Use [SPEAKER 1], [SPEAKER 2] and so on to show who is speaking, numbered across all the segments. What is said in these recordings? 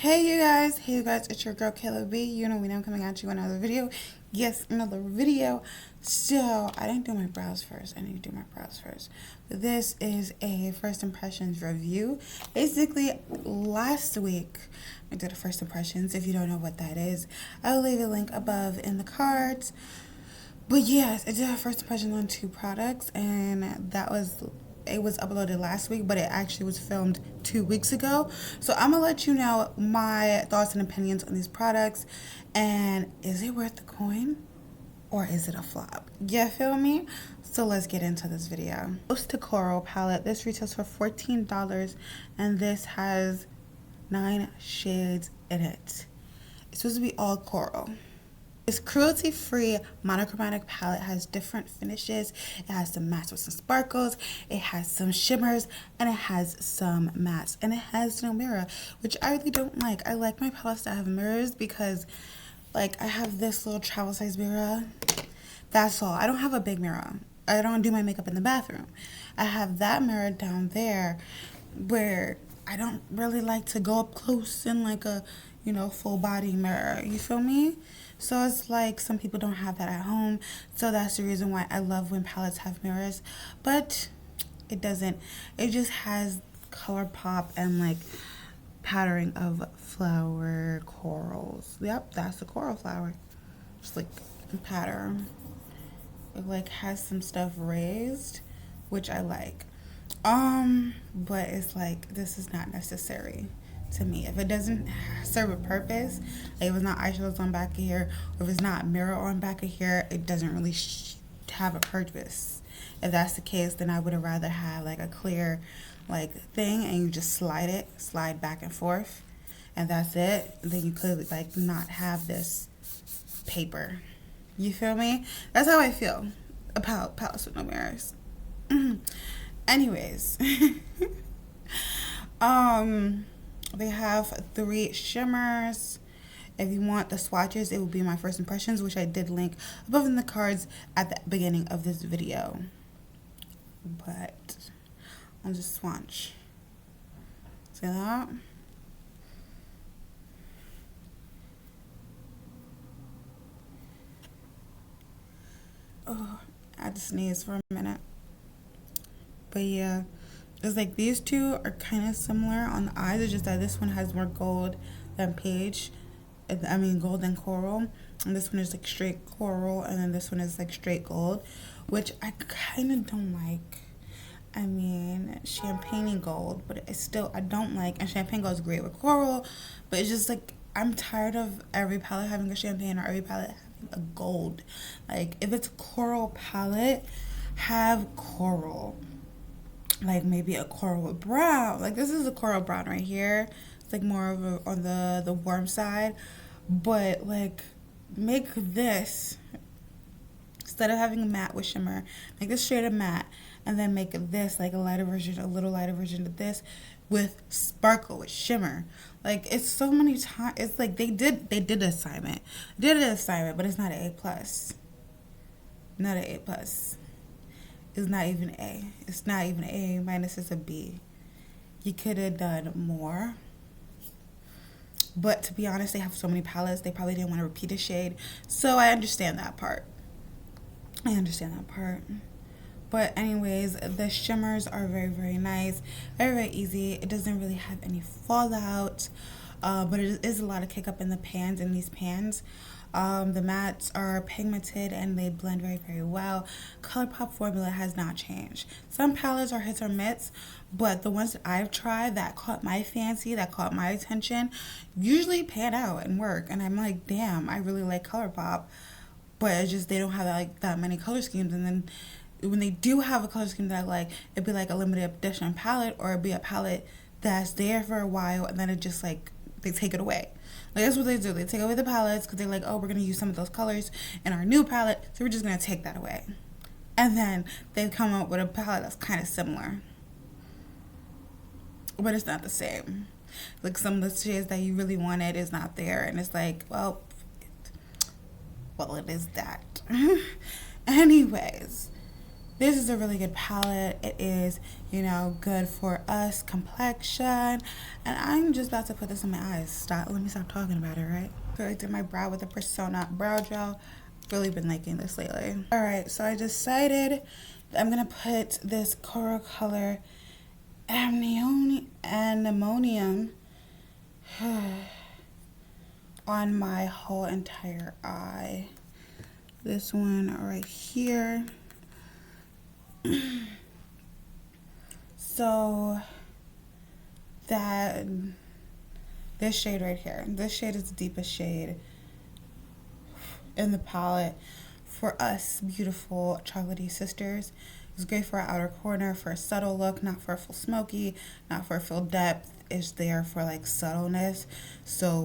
[SPEAKER 1] Hey you guys, it's your girl Kayla B. You know I'm coming at you with another video. Yes, another video. So I didn't do my brows first. I need to do my brows first. But this is a first impressions review. Basically, last week I did a first impressions. If you don't know what that is, I'll leave a link above in the cards. But yes, I did a first impression on 2 products, and it was uploaded last week, but it actually was filmed 2 weeks ago. So I'm gonna let you know my thoughts and opinions on these products, and is it worth the coin or is it a flop? You feel me? So let's get into this video. Rose to Coral palette. This retails for $14, and this has 9 shades in it. It's supposed to be all coral. This cruelty-free monochromatic palette has different finishes. It has some mattes with some sparkles, it has some shimmers, and it has some mattes. And it has no mirror, which I really don't like. I like my palettes that have mirrors because, like, I have this little travel size mirror. That's all. I don't have a big mirror. I don't do my makeup in the bathroom. I have that mirror down there where I don't really like to go up close in like a, full body mirror. You feel me? So it's like some people don't have that at home. So that's the reason why I love when palettes have mirrors. But it doesn't. It just has Colourpop and like patterning of flower corals. Yep, that's the coral flower. Just like a pattern. It like has some stuff raised, which I like. But it's like, this is not necessary to me. If it doesn't serve a purpose, like if it's not eyeshadows on back of here, or if it's not mirror on back of here, it doesn't really have a purpose. If that's the case, then I would have rather had like a clear like thing, and you just slide back and forth, and that's it. Then you could like not have this paper. You feel me? That's how I feel about palettes with no mirrors. Anyways, they have 3 shimmers. If you want the swatches, it will be my first impressions, which I did link above in the cards at the beginning of this video. But I'll just swatch. See that? Oh, I had to sneeze for a minute. But yeah, it's like these two are kind of similar on the eyes. It's just that this one has more gold than peach. Gold than coral. And this one is like straight coral, and then this one is like straight gold, which I kind of don't like. Champagne gold, but I don't like. And champagne gold is great with coral, but it's just like, I'm tired of every palette having a champagne or every palette having a gold. Like, if it's a coral palette, have coral. Like maybe a coral brown. Like this is a coral brown right here. It's like more of on the warm side. But like, make this, instead of having a matte with shimmer, make this shade of matte, and then make this like a little lighter version of this with sparkle, with shimmer. Like, it's so many times. It's like they did an assignment. Did an assignment, but it's not an A+. Not an A+. It's not even A. It's not even A minus. It's a B. You could have done more. But to be honest, they have so many palettes, they probably didn't want to repeat a shade. So I understand that part. But anyways, the shimmers are very, very nice. Very, very easy. It doesn't really have any fallout. But it is a lot of kick up in the pans, in these pans. The mattes are pigmented and they blend very, very well. Colourpop formula has not changed. Some palettes are hits or miss, but the ones that I've tried that caught my fancy, that caught my attention, usually pan out and work. And I'm like, damn, I really like Colourpop. But it's just they don't have like that many color schemes. And then when they do have a color scheme that I like, it'd be like a limited edition palette, or it'd be a palette that's there for a while and then it just like, they take it away. Like, that's what they do. They take away the palettes because they're like, oh, we're going to use some of those colors in our new palette, so we're just going to take that away. And then they come up with a palette that's kind of similar, but it's not the same. Like, some of the shades that you really wanted is not there, and it's like, well, it is that. Anyways, this is a really good palette. It is, you know, good for us complexion. And I'm just about to put this on my eyes. Let me stop talking about it, right? So I did my brow with the Persona brow gel. Really been liking this lately. All right, so I decided that I'm gonna put this Coral Color Anemonium on my whole entire eye. This one right here. So that this shade right here, this shade is the deepest shade in the palette for us beautiful chocolatey sisters. It's great for our outer corner, for a subtle look, not for a full smoky, not for a full depth. It's there for like subtleness, so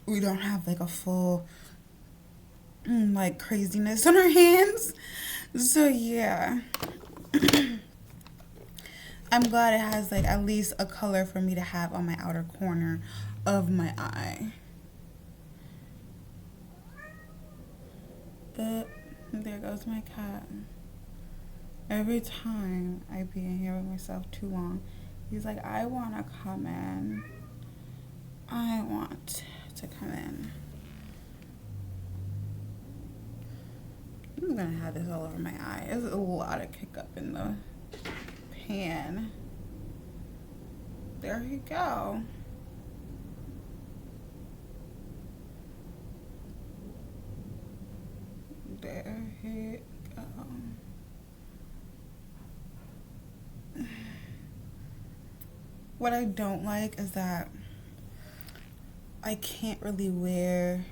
[SPEAKER 1] we don't have like a full like craziness on our hands. So yeah. I'm glad it has like at least a color for me to have on my outer corner of my eye. There goes my cat. Every time I be in here with myself too long, he's like, I want to come in. I want to come in. I'm gonna have this all over my eye. There's a lot of kick up in the pan. There you go. There you go. What I don't like is that I can't really wear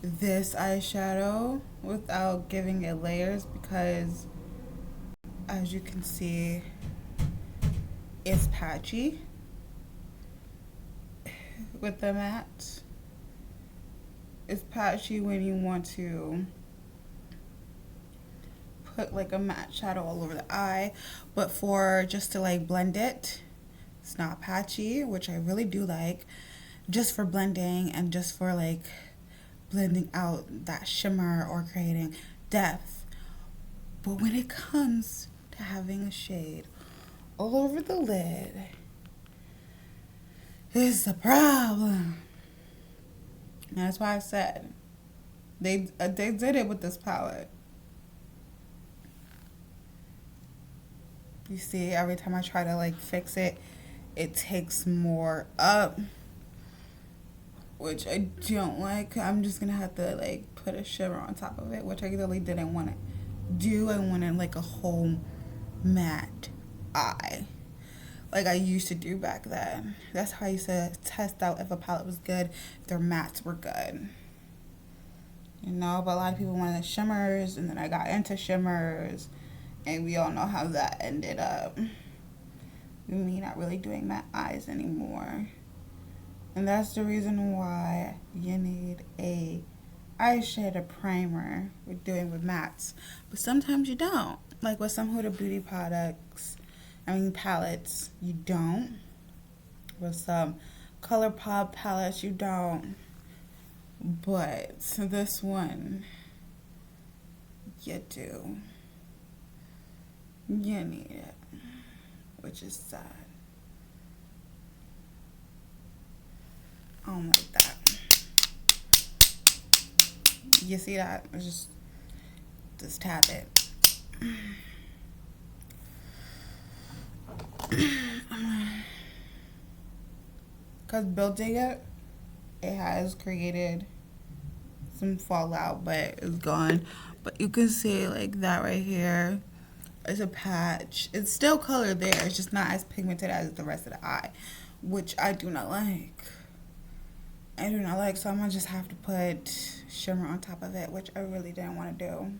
[SPEAKER 1] this eyeshadow without giving it layers because, as you can see, it's patchy with the matte. It's patchy when you want to put like a matte shadow all over the eye, but for just to like blend it, it's not patchy, which I really do like, just for blending and just for like blending out that shimmer or creating depth. But when it comes to having a shade all over the lid, it's a problem. And that's why I said they did it with this palette. You see, every time I try to like fix it, it takes more up, which I don't like. I'm just gonna have to like put a shimmer on top of it, which I really didn't want to do. I wanted like a whole matte eye, like I used to do back then. That's how I used to test out if a palette was good, if their mattes were good. You know, but a lot of people wanted the shimmers, and then I got into shimmers, and we all know how that ended up. Me not really doing matte eyes anymore. And that's the reason why you need a eyeshadow primer with doing with mattes. But sometimes you don't. Like with some Huda Beauty palettes, you don't. With some Colourpop palettes, you don't. But this one, you do. You need it, which is sad. I don't like that. You see that? It's just tap it. Because building it, it has created some fallout, but it's gone. But you can see like that right here. It's a patch. It's still color there. It's just not as pigmented as the rest of the eye, which I do not like. I do not like, so I'm gonna just have to put shimmer on top of it, which I really didn't want to do.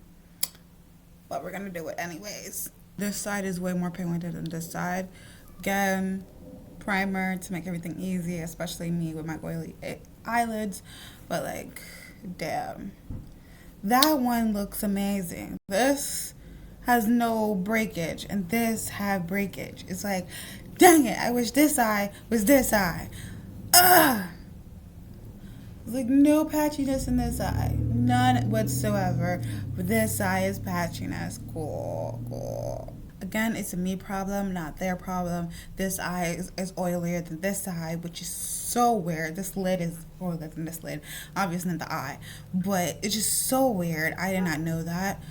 [SPEAKER 1] But we're gonna do it anyways. This side is way more pigmented than this side. Again, primer to make everything easy, especially me with my oily eyelids. But like, damn. That one looks amazing. This has no breakage, and this have breakage. It's like, dang it, I wish this eye was this eye. Ugh. There's like no patchiness in this eye. None whatsoever. But this eye is patchiness. Cool. Again, it's a me problem, not their problem. This eye is oilier than this eye, which is so weird. This lid is oilier than this lid. Obviously not the eye. But it's just so weird. I did not know that.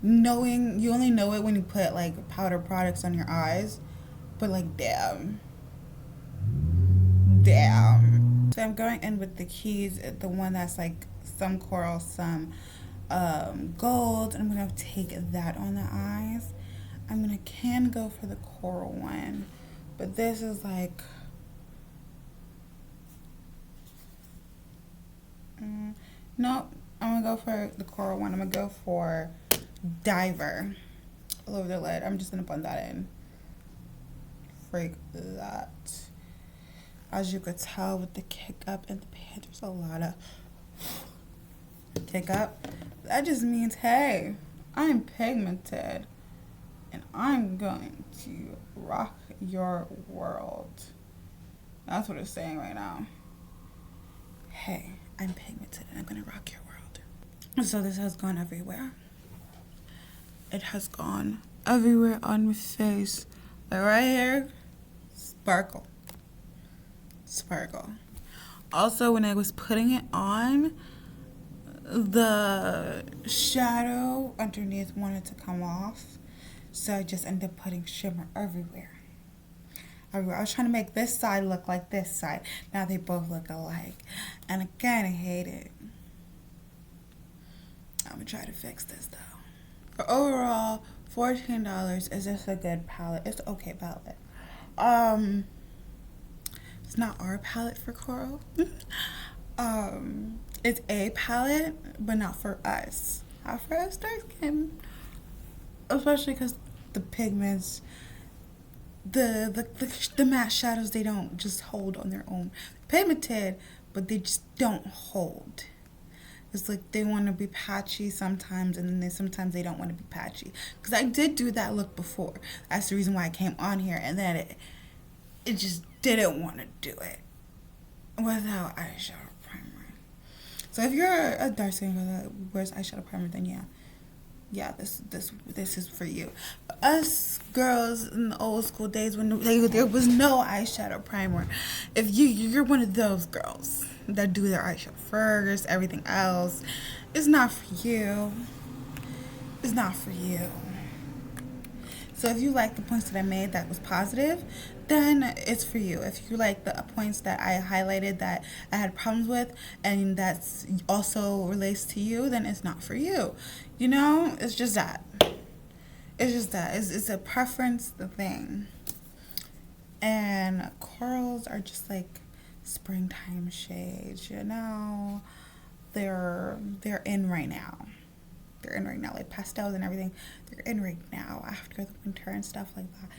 [SPEAKER 1] Knowing, you only know it when you put like powder products on your eyes. But like, damn. So I'm going in with the keys, the one that's like some coral, some gold. I'm gonna take that on the eyes. Can go for the coral one, but this is like no, I'm gonna go for the coral one. I'm gonna go for diver all over the lid. I'm just gonna blend that in. Freak that. As you could tell with the kick up and the pant, there's a lot of kick up. That just means, hey, I'm pigmented and I'm going to rock your world. That's what it's saying right now. Hey, I'm pigmented and I'm gonna rock your world. So this has gone everywhere. It has gone everywhere on my face. Like right here, sparkle. Also, when I was putting it on, the shadow underneath wanted to come off, so I just ended up putting shimmer everywhere. I was trying to make this side look like this side. Now they both look alike, and I kind of hate it. I'm gonna try to fix this though. But overall, $14 is just a good palette. It's an okay palette. It's not our palette for coral. It's a palette, but not for us. Not for us dark skin. Especially because the pigments, the matte shadows, they don't just hold on their own. Pigmented, but they just don't hold. It's like they want to be patchy sometimes, and then sometimes they don't want to be patchy. Because I did do that look before. That's the reason why I came on here, and then it just didn't want to do it without eyeshadow primer. So if you're a dark skin girl that wears eyeshadow primer, then yeah, this is for you. But us girls in the old school days when there was no eyeshadow primer, if you're one of those girls that do their eyeshadow first, everything else, it's not for you. It's not for you. So if you like the points that I made that was positive, then it's for you. If you like the points that I highlighted that I had problems with and that's also relates to you, then it's not for you. You know, it's just that. It's a preference thing. And corals are just like springtime shades, you know. They're in right now. Like pastels and everything. They're in right now after the winter and stuff like that.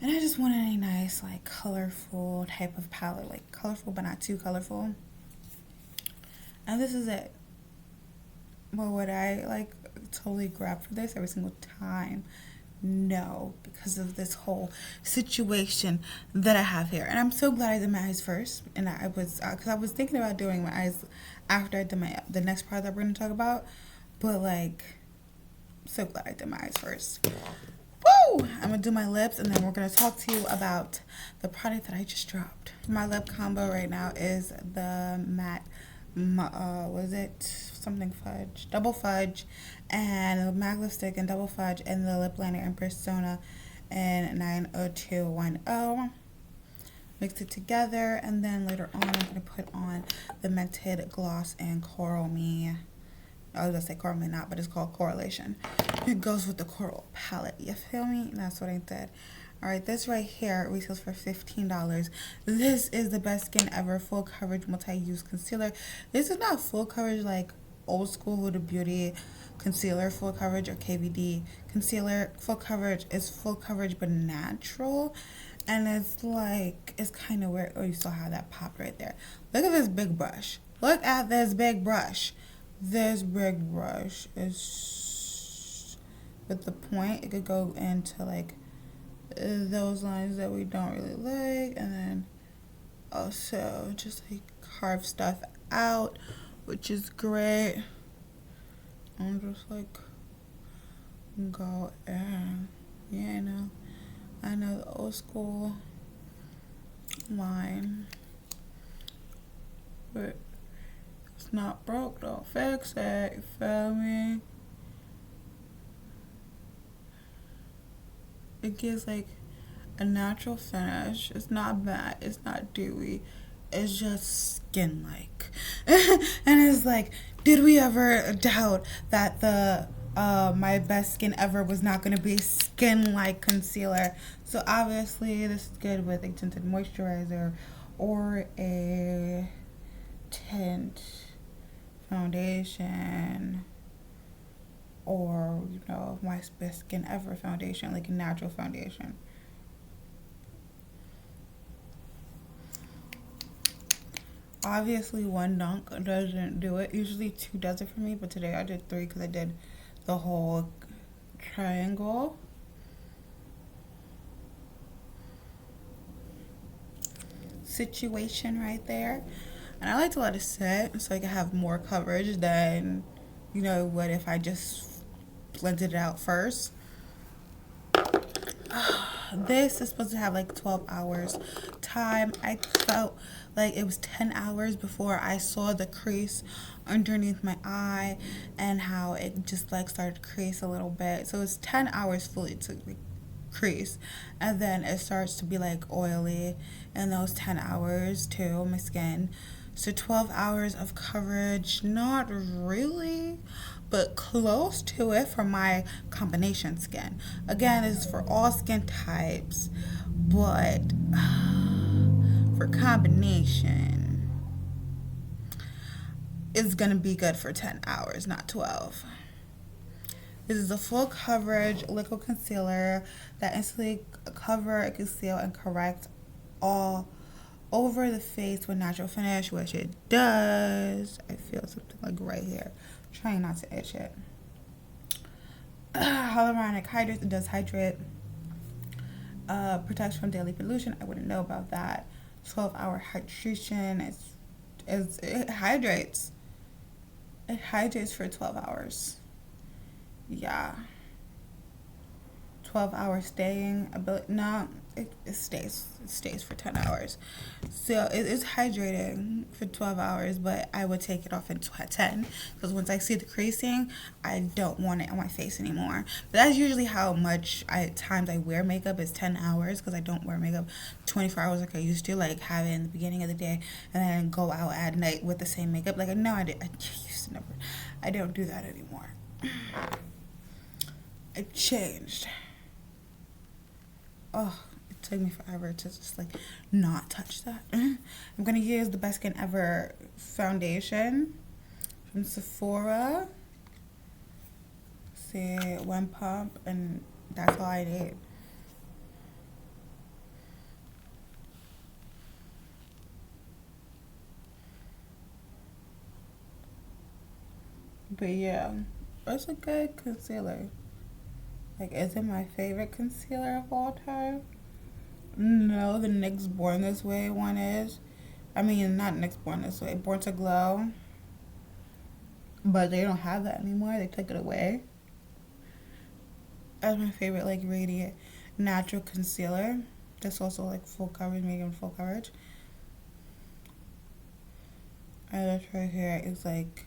[SPEAKER 1] And I just wanted a nice, like, colorful type of palette. Like, colorful, but not too colorful. And this is it. But would I, like, totally grab for this every single time? No, because of this whole situation that I have here. And I'm so glad I did my eyes first. And I was, because I was thinking about doing my eyes after I did the next part that we're going to talk about. But, like, so glad I did my eyes first. Woo! I'm going to do my lips, and then we're going to talk to you about the product that I just dropped. My lip combo right now is the matte, what is it? Something fudge. Double fudge, and the MAC lipstick and double fudge, and the lip liner in Persona in 90210. Mix it together, and then later on, I'm going to put on the Mented Gloss and Coral Me. I was going to say Coral Me Not, but it's called Correlation. It goes with the coral palette. You feel me? That's what I did. Alright, this right here retails for $15. This is the best skin ever full coverage multi-use concealer. This is not full coverage like old school Huda Beauty concealer full coverage or KVD concealer full coverage. Is full coverage but natural. And it's like, it's kind of weird. Oh, you still have that pop right there. Look at this big brush. Look at this big brush. This big brush is with the point. It could go into like those lines that we don't really like, and then also just like carve stuff out, which is great. I'm just like go in. Yeah, I know the old school line, but it's not broke, don't fix it, you feel me? It gives like a natural finish. It's not matte, it's not dewy, it's just skin-like. And it's like, did we ever doubt that the my best skin ever was not going to be skin-like concealer? So obviously this is good with a tinted moisturizer or a tint foundation, or my best skin ever foundation, like a natural foundation. Obviously one dunk doesn't do it. Usually 2 does it for me, but today I did 3 because I did the whole triangle. Situation right there. And I like to let it sit so I can have more coverage than what if I just blended it out first. This is supposed to have like 12 hours time. I felt like it was 10 hours before I saw the crease underneath my eye and how it just like started to crease a little bit. So it's 10 hours fully to crease, and then it starts to be like oily in those 10 hours too, my skin. So 12 hours of coverage, not really, but close to it for my combination skin. Again, this is for all skin types, but for combination, it's gonna be good for 10 hours, not 12. This is a full coverage liquid concealer that instantly cover, conceal, and correct all over the face with natural finish, which it does. I feel something like right here. I'm trying not to itch it. Hyaluronic hydrate, it does hydrate. Protects from daily pollution. I wouldn't know about that. 12-hour hydration. It hydrates. It hydrates for 12 hours. Yeah. 12-hour staying ability. No, it stays for 10 hours. So it is hydrating for 12 hours, but I would take it off in 10 because once I see the creasing, I don't want it on my face anymore. But that's usually how much times I wear makeup is 10 hours, because I don't wear makeup 24 hours like I used to, like have it in the beginning of the day and then go out at night with the same makeup. Like I used to never. I don't do that anymore. It changed. Oh, it took me forever to just like not touch that. I'm gonna use the Best Skin Ever foundation from Sephora. See, 1 pump, and that's all I need. But yeah, it's a good concealer. Like, is it my favorite concealer of all time? No, the NYX Born This Way one is. I mean, not NYX Born This Way, Born to Glow. But they don't have that anymore. They took it away. That's my favorite, like, radiant natural concealer. That's also, like, full coverage, medium full coverage. And this right here is, like,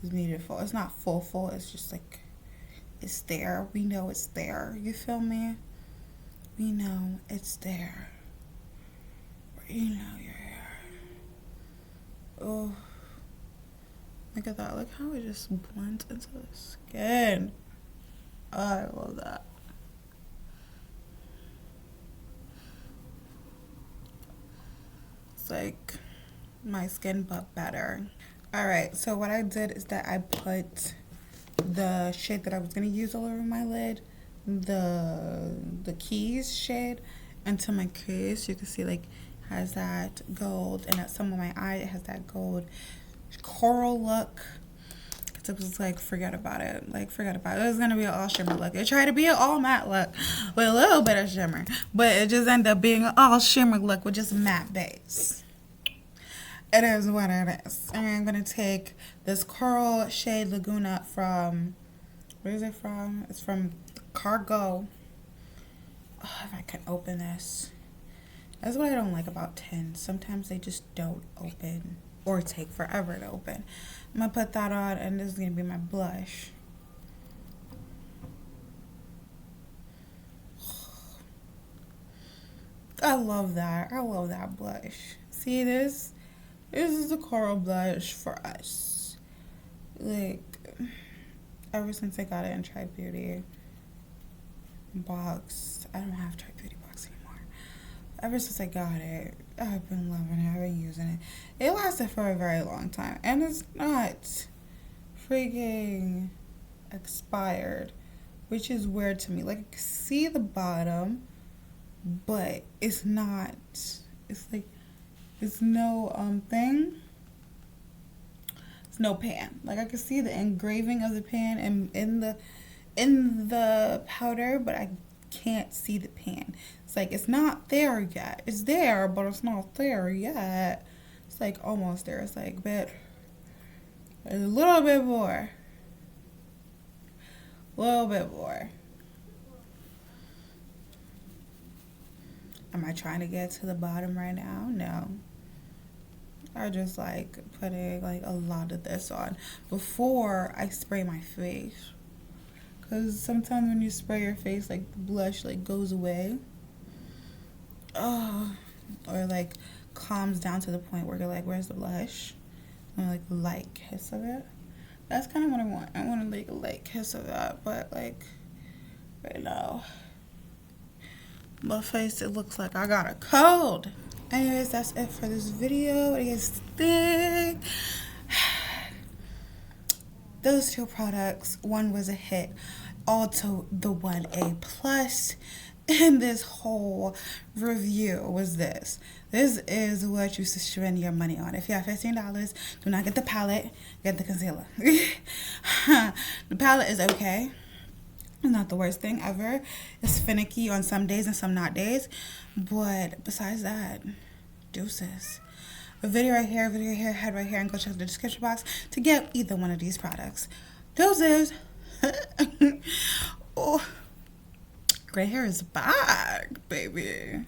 [SPEAKER 1] it's medium full. It's not full. It's just, like, it's there. We know it's there. You feel me? We know it's there. You know you're here. Oh, look at that. Look how it just blends into the skin. Oh, I love that. It's like my skin, but better. Alright, so what I did is that I put the shade that I was going to use all over my lid, the Keys shade, into my crease. You can see, like, has that gold, and at some of my eye it has that gold coral look. Because it was like, forget about it. Like, forget about it. It was going to be an all shimmer look. It tried to be an all matte look with a little bit of shimmer, but it just ended up being an all shimmer look with just matte base. it is what it is. And I'm going to take this Coral Shade Laguna from, where is it from? It's from Cargo. Oh, if I can open this. That's what I don't like about tints. Sometimes they just don't open or take forever to open. I'm going to put that on, and this is going to be my blush. I love that. I love that blush. See this? This is the coral blush for us. Like, ever since I got it in Try Beauty box. I don't have Try Beauty box anymore. Ever since I got it, I've been loving it. I've been using it. It lasted for a very long time. And it's not freaking expired, which is weird to me. Like, I can see the bottom, but it's not, it's like, it's no thing. It's no pan. Like, I can see the engraving of the pan and in the powder, but I can't see the pan. It's like, it's not there yet. It's there, but it's not there yet. It's like almost there. It's like a little bit more. A little bit more. Am I trying to get to the bottom right now? No. I just like putting like a lot of this on before I spray my face. Because sometimes when you spray your face, like the blush like goes away. Oh, or like calms down to the point where you're like, where's the blush? And like light kiss of it. That's kind of what I want. I want like a light kiss of that, but like right now, my face, it looks like I got a cold. Anyways, that's it for this video. What do you guys think? Those two products, one was a hit, also the 1A plus in this whole review was this. This is what you should spend your money on. If you have $15, do not get the palette, get the concealer. The palette is okay. It's not the worst thing ever. It's finicky on some days and some not days. But besides that, deuces. A video right here, head right here, and go check the description box to get either one of these products. Deuces. Oh, gray hair is back, baby.